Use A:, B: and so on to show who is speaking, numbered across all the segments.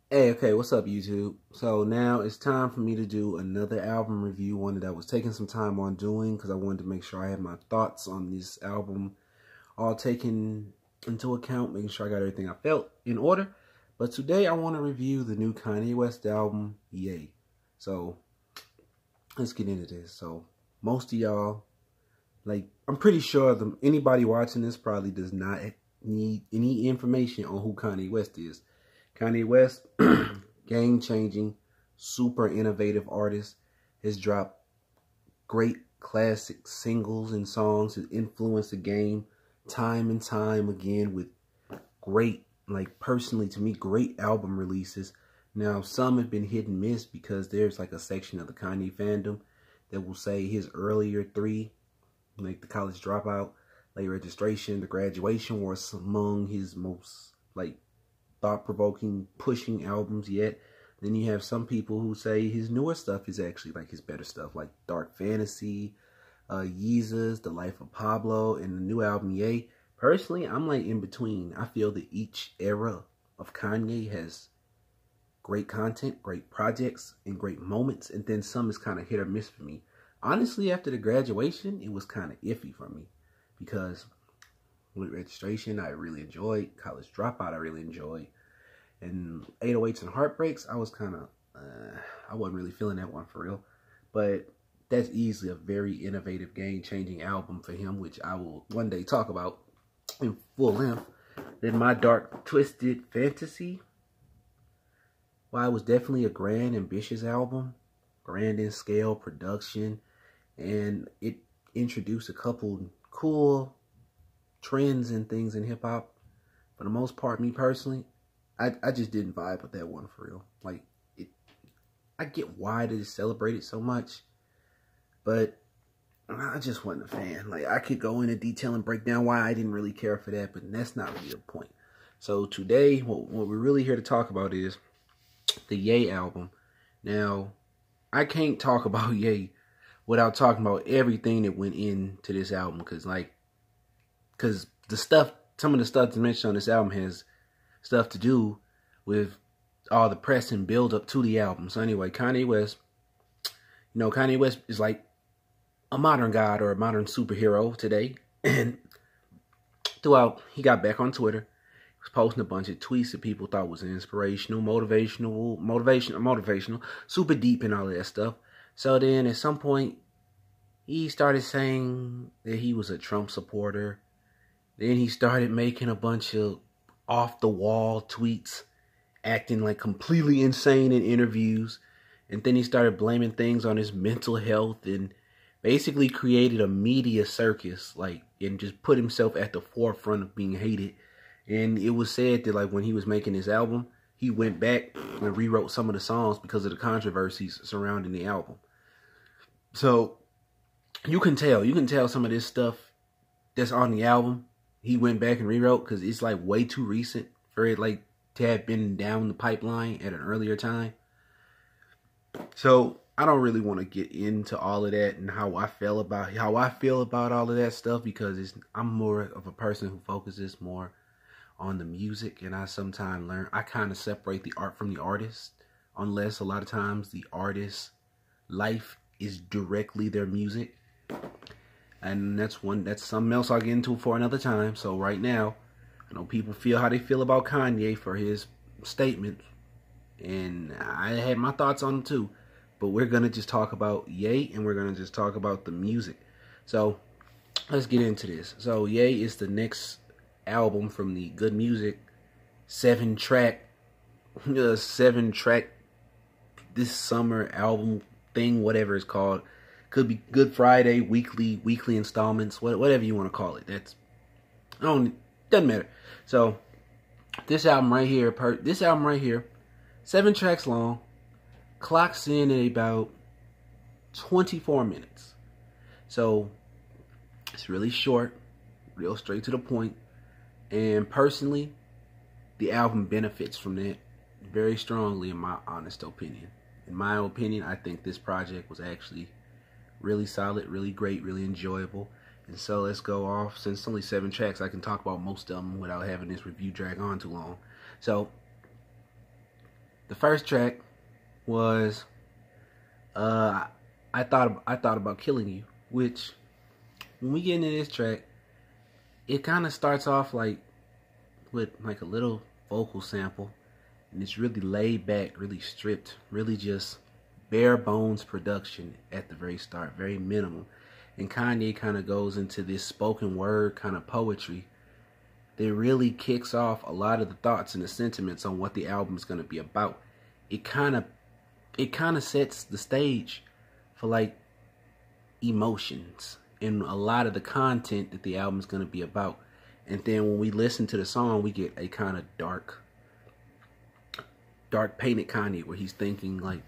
A: Hey, okay, what's up, YouTube? So now it's time for me to do another album review, one that I was taking some time on doing because I wanted to make sure I had my thoughts on this album all taken into account, making sure I got everything I felt in order. But today I want to review the new Kanye West album, Yay. So let's get into this. So most of y'all, I'm pretty sure anybody watching this probably does not need any information on who Kanye West is. Kanye West, game-changing, super innovative artist, has dropped great classic singles and songs, has influenced the game time and time again with great, personally to me, great album releases. Now, some have been hit and miss because there's a section of the Kanye fandom that will say his earlier three, like The College Dropout, Late Registration, The Graduation, were among his most, thought-provoking, pushing albums yet. Then you have some people who say his newer stuff is actually his better stuff, like Dark Fantasy, Yeezus, The Life of Pablo, and the new album Yay. Personally, I'm in between. I feel that each era of Kanye has great content, great projects, and great moments, and then some is kind of hit or miss for me. Honestly, after The Graduation, it was kind of iffy for me because with Registration, I really enjoyed. College Dropout, I really enjoyed. And 808s and Heartbreaks, I was kind of, I wasn't really feeling that one for real. But that's easily a very innovative, game-changing album for him, which I will one day talk about in full length. Then My Dark Twisted Fantasy, well, it was definitely a grand, ambitious album. Grand in scale, production, and it introduced a couple cool trends and things in hip-hop. For the most part, me personally, I just didn't vibe with that one for real. I get why they celebrate it so much, but I just wasn't a fan. I could go into detail and break down why I didn't really care for that, but that's not really the point. So today, what we're really here to talk about is the Yay album. Now, I can't talk about Yay without talking about everything that went into this album, because some of the stuff to mention on this album has stuff to do with all the press and build up to the album. So anyway, Kanye West, Kanye West is like a modern god or a modern superhero today. And throughout, he got back on Twitter, he was posting a bunch of tweets that people thought was inspirational, motivational, super deep and all of that stuff. So then at some point, he started saying that he was a Trump supporter. Then he started making a bunch of off-the-wall tweets, acting completely insane in interviews. And then he started blaming things on his mental health and basically created a media circus, and just put himself at the forefront of being hated. And it was said that, when he was making his album, he went back and rewrote some of the songs because of the controversies surrounding the album. So you can tell some of this stuff that's on the album he went back and rewrote because it's way too recent for it to have been down the pipeline at an earlier time. So I don't really want to get into all of that and how I feel about all of that stuff, because I'm more of a person who focuses more on the music, and I sometimes I kind of separate the art from the artist, unless a lot of times the artist's life is directly their music. And that's something else I'll get into for another time. So right now, I know people feel how they feel about Kanye for his statements, and I had my thoughts on them too. But we're gonna just talk about Yay, and we're gonna just talk about the music. So let's get into this. So Yay is the next album from the Good Music 7-track this summer album thing, whatever it's called. Could be Good Friday, weekly installments, whatever you want to call it. Doesn't matter. So this album right here, 7 tracks long, clocks in at about 24 minutes. So it's really short, real straight to the point. And personally, the album benefits from that very strongly, in my honest opinion. In my opinion, I think this project was actually really solid, really great, really enjoyable. And so let's go off. Since it's only 7 tracks, I can talk about most of them without having this review drag on too long. So The first track was I thought about killing you, which when we get into this track, it kind of starts off like with like a little vocal sample, and it's really laid back, really stripped, really just bare bones production at the very start, very minimal. And Kanye kind of goes into this spoken word kind of poetry that really kicks off a lot of the thoughts and the sentiments on what the album is going to be about. It kind of sets the stage for like emotions and a lot of the content that the album is going to be about. And then when we listen to the song, we get a kind of dark painted Kanye where he's thinking like,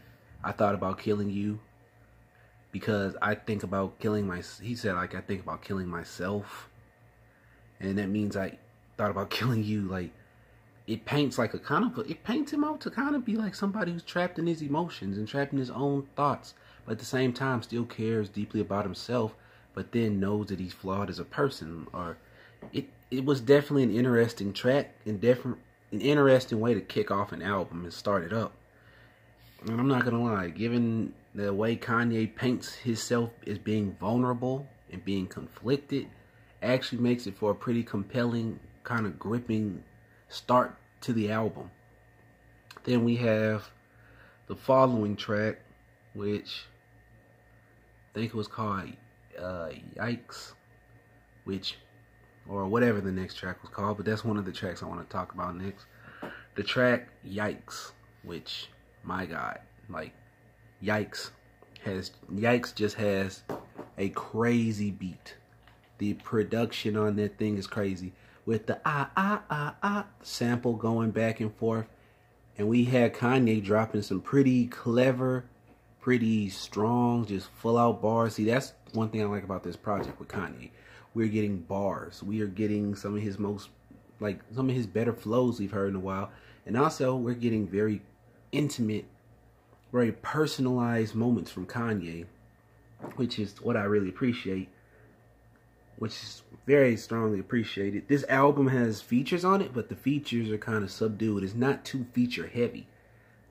A: I thought about killing you because I think about killing he said like, I think about killing myself. And that means I thought about killing you. Like, it paints like it paints him out to kind of be like somebody who's trapped in his emotions and trapped in his own thoughts, but at the same time still cares deeply about himself, but then knows that he's flawed as a person. Or it was definitely an interesting track and an interesting way to kick off an album and start it up. And I'm not gonna lie, given the way Kanye paints himself as being vulnerable and being conflicted, actually makes it for a pretty compelling, kind of gripping start to the album. Then we have the following track, which I think it was called Yikes, or whatever the next track was called, but that's one of the tracks I want to talk about next. The track Yikes, which, my God, like, Yikes just has a crazy beat. The production on that thing is crazy, with the sample going back and forth. And we had Kanye dropping some pretty clever, pretty strong, just full out bars. See, that's one thing I like about this project with Kanye. We're getting bars. We are getting some of his better flows we've heard in a while. And also we're getting very intimate, very personalized moments from Kanye, which is what I really appreciate, which is very strongly appreciated. This album has features on it, but the features are kind of subdued. It's not too feature heavy.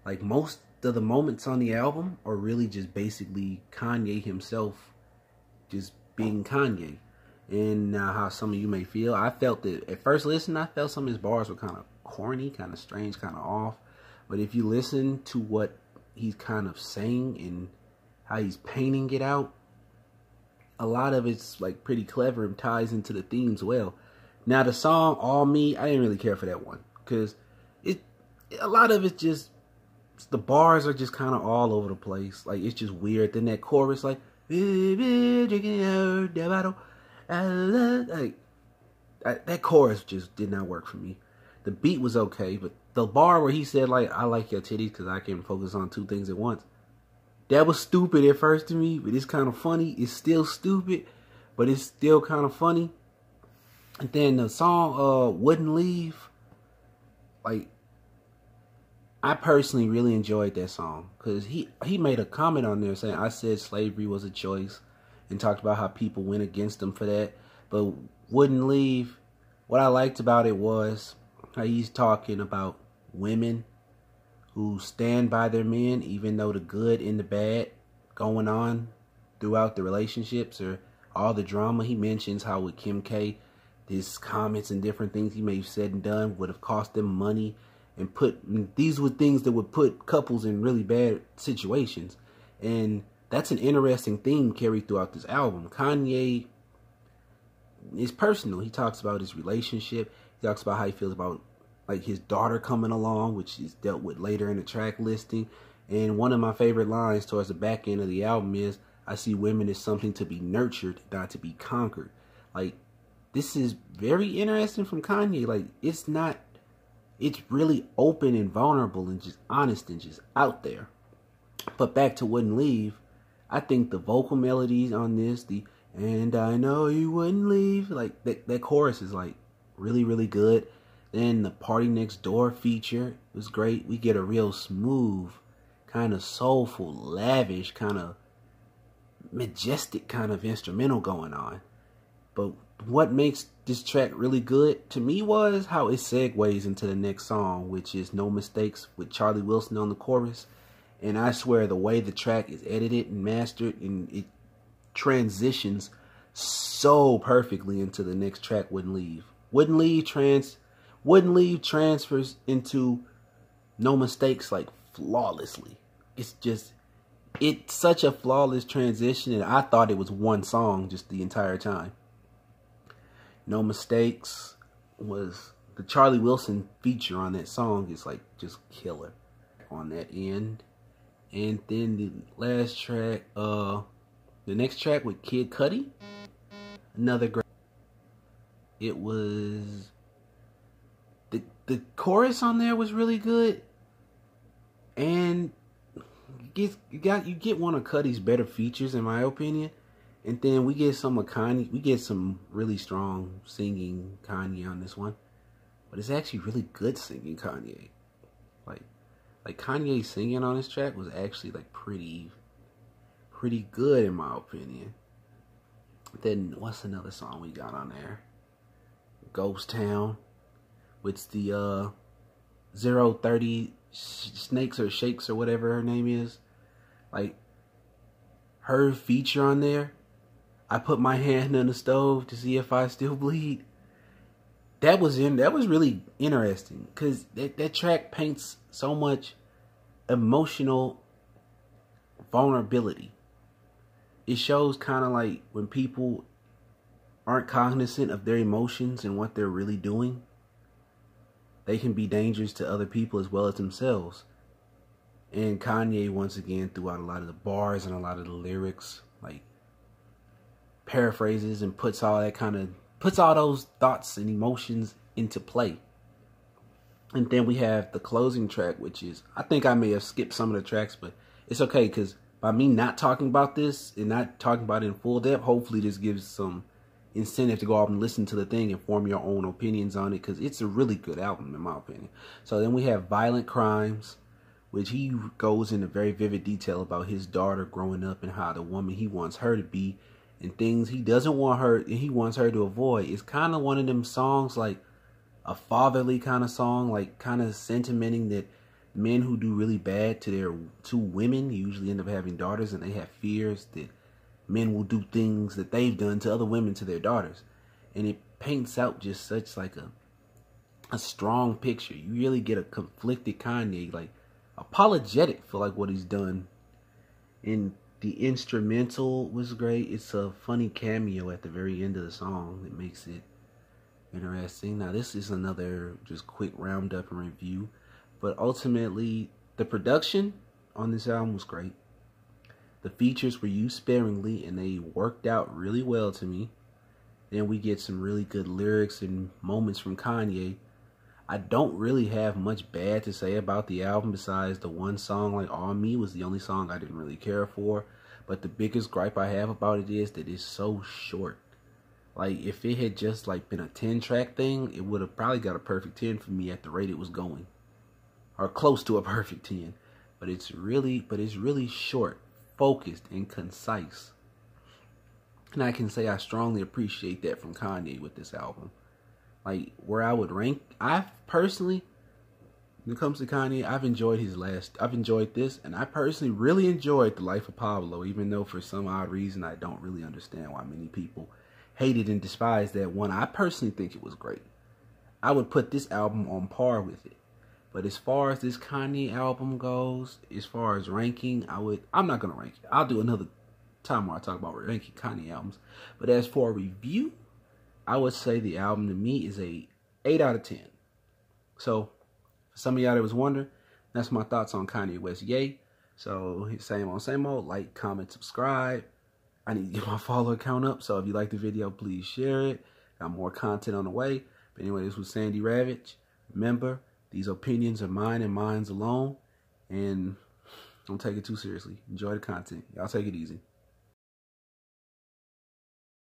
A: Like, most of the moments on the album are really just basically Kanye himself just being Kanye. And how some of you may feel, I felt that at first listen, I felt some of his bars were kind of corny, kind of strange, kind of off. But if you listen to what he's kind of saying and how he's painting it out, a lot of it's like pretty clever and ties into the themes well. Now the song All Me, I didn't really care for that one, because a lot of it just, the bars are just kind of all over the place. Like, it's just weird. Then that chorus, like, that chorus just did not work for me. The beat was okay, but the bar where he said like, I like your titties because I can focus on two things at once, that was stupid at first to me, but it's kind of funny. It's still stupid, but it's still kind of funny. And then the song Wouldn't Leave, like, I personally really enjoyed that song, because he made a comment on there saying, I said slavery was a choice, and talked about how people went against him for that. But Wouldn't Leave, what I liked about it was how he's talking about women who stand by their men, even though the good and the bad going on throughout the relationships or all the drama. He mentions how with Kim K, his comments and different things he may have said and done would have cost them money, and these were things that would put couples in really bad situations. And that's an interesting theme carried throughout this album. Kanye is personal. He talks about his relationship. He talks about how he feels about like his daughter coming along, which is dealt with later in the track listing. And one of my favorite lines towards the back end of the album is, I see women as something to be nurtured, not to be conquered. Like, this is very interesting from Kanye. Like, it's really open and vulnerable and just honest and just out there. But back to Wouldn't Leave, I think the vocal melodies on this, and I know you wouldn't leave, like that chorus is like really, really good. Then the Party Next Door feature was great. We get a real smooth, kind of soulful, lavish, kind of majestic kind of instrumental going on. But what makes this track really good to me was how it segues into the next song, which is No Mistakes with Charlie Wilson on the chorus. And I swear the way the track is edited and mastered, and it transitions so perfectly into the next track, Wouldn't Leave transfers into No Mistakes like flawlessly. It's such a flawless transition, and I thought it was one song just the entire time. No Mistakes was the Charlie Wilson feature on that song is like just killer on that end. And then the last track, the next track with Kid Cudi, another great. It was the chorus on there was really good, and you get one of Cudi's better features in my opinion. And then we get some of Kanye. We get some really strong singing Kanye on this one, but it's actually really good singing Kanye. Like Kanye singing on this track was actually like pretty good in my opinion. Then what's another song we got on there? Ghost Town with the 030 Snakes or Shakes or whatever her name is. Like her feature on there. I put my hand on the stove to see if I still bleed. That was really interesting because that track paints so much emotional vulnerability. It shows kind of like when people aren't cognizant of their emotions and what they're really doing, they can be dangerous to other people as well as themselves. And Kanye once again throughout a lot of the bars and a lot of the lyrics like paraphrases and puts all those thoughts and emotions into play. And then we have the closing track, which is, I think I may have skipped some of the tracks, but it's okay because by me not talking about this and not talking about it in full depth, hopefully this gives some incentive to go out and listen to the thing and form your own opinions on it, because it's a really good album in my opinion. So then we have Violent Crimes, which he goes into very vivid detail about his daughter growing up and how the woman he wants her to be and things he doesn't want her and he wants her to avoid. It's kind of one of them songs, like a fatherly kind of song, like kind of sentimenting that men who do really bad to their women usually end up having daughters, and they have fears that men will do things that they've done to other women to their daughters. And it paints out just such like a strong picture. You really get a conflicted Kanye, like apologetic for like what he's done. And the instrumental was great. It's a funny cameo at the very end of the song that makes it interesting. Now this is another just quick roundup and review, but ultimately the production on this album was great. The features were used sparingly and they worked out really well to me. Then we get some really good lyrics and moments from Kanye. I don't really have much bad to say about the album besides the one song, like On Me, was the only song I didn't really care for. But the biggest gripe I have about it is that it's so short. Like, if it had just like been a 10-track thing, it would have probably got a perfect 10 for me at the rate it was going. Or close to a perfect 10. But it's really short, focused, and concise. And I can say I strongly appreciate that from Kanye with this album. Like, where I would rank, I personally, when it comes to Kanye, I've enjoyed this, and I personally really enjoyed The Life of Pablo, even though for some odd reason I don't really understand why many people hated and despised that one. I personally think it was great. I would put this album on par with it. But as far as this Kanye album goes, as far as ranking, I'm not going to rank it. I'll do another time where I talk about ranking Kanye albums. But as for a review, I would say the album to me is a 8 out of 10. So, for some of y'all that was wondering, that's my thoughts on Kanye West. Yay. So, same old. Like, comment, subscribe. I need to get my follower count up. So, if you like the video, please share it. Got more content on the way. But anyway, this was Sandy Ravage. Remember, these opinions are mine and mine's alone. And don't take it too seriously. Enjoy the content. Y'all take it easy.